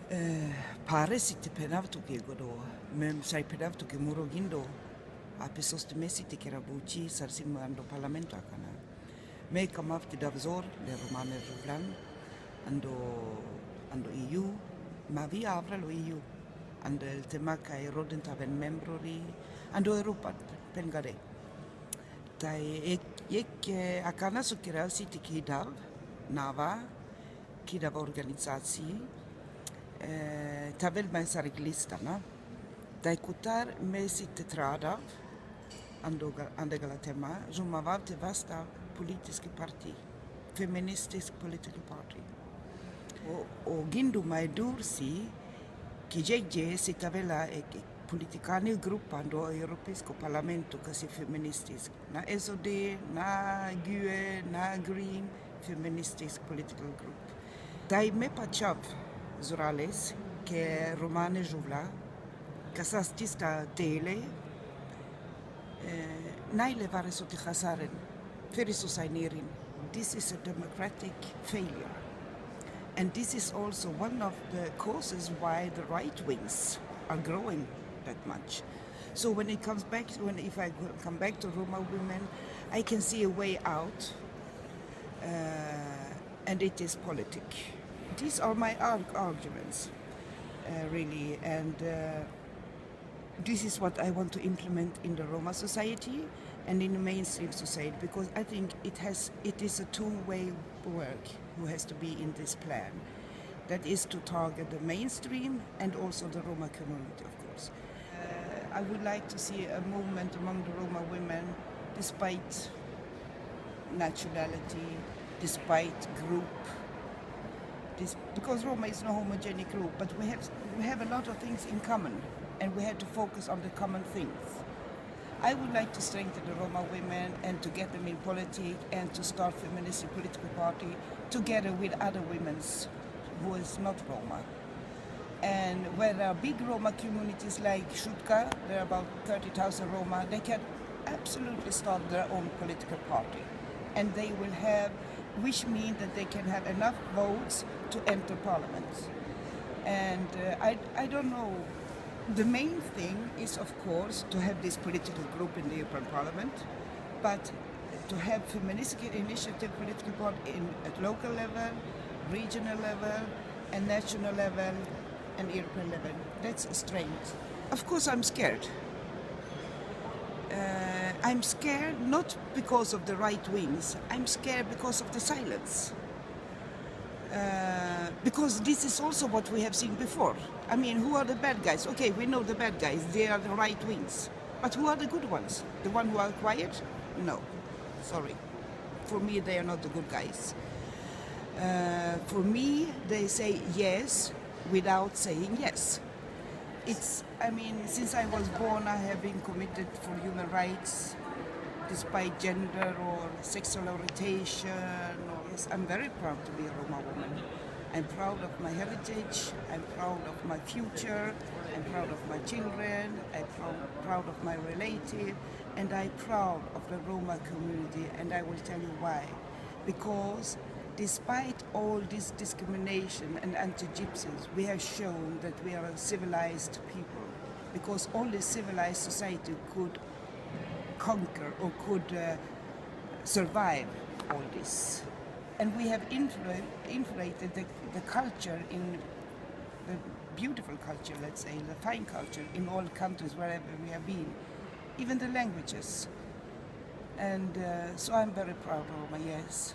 Pare si te penavtu ke godo, mem sai penavtu ke muro gindo, a pesos de mesi te kera buci sarsim ando parlamento akana. Me kamaf ti davzor le romane ruvlan, ando EU, ma via avra lo EU, ando il tema kai rodenta ven membrori, ando Europa pengare. Tai ek akana su kera si te kidav, nava, kidav organizaciji, tavel med sarglistana, da kutar med sitt tradav, andegala tema, zumavav te vasta politiske parti, feministisk political party. O gindu mai dursi, ki jeje si tavela politikani gruppa ando europeisko parlamento kasi feministisk, na SOD, na GUE, na Green, feministisk political group. Dai me pachav, Zorales, che Rromani Juvla, che sa stista tele, nai levare sotto khasaren, feri sosainirin. This is a democratic failure. And this is also one of the causes why the right wings are growing that much. So when it comes back, if I come back to Roma women, I can see a way out, and it is politic. These are my arguments, really, and this is what I want to implement in the Roma society and in the mainstream society, because I think it is a two-way work who has to be in this plan. That is to target the mainstream and also the Roma community, of course. I would like to see a movement among the Roma women, despite nationality, despite group. Because Roma is no homogeneous group, but we have a lot of things in common, and we have to focus on the common things. I would like to strengthen the Roma women and to get them in politics and to start feminist political party together with other women who is not Roma. And where there are big Roma communities like Stuttgart, there are about 30,000 Roma, they can absolutely start their own political party. And they will have, which means that they can have enough votes to enter parliament. And I don't know, the main thing is of course to have this political group in the European Parliament, but to have feministic initiative political party at local level, regional level, and national level, and European level. That's a strength. Of course I'm scared. I'm scared not because of the right wings, I'm scared because of the silence. Because this is also what we have seen before. I mean, who are the bad guys? Okay, we know the bad guys, they are the right wings. But who are the good ones? The ones who are quiet? No, sorry. For me, they are not the good guys. For me, they say yes without saying yes. I mean, since I was born, I have been committed for human rights, despite gender or sexual orientation. Yes, I'm very proud to be a Roma woman. I'm proud of my heritage, I'm proud of my future, I'm proud of my children, I'm proud of my relative, and I'm proud of the Roma community, and I will tell you why. Because despite all this discrimination and anti-gypsies, we have shown that we are a civilized people, because only civilized society could conquer or could survive all this. And we have inflated the culture, in the beautiful culture, let's say, the fine culture in all countries wherever we have been, even the languages. And so I'm very proud of Roma, yes.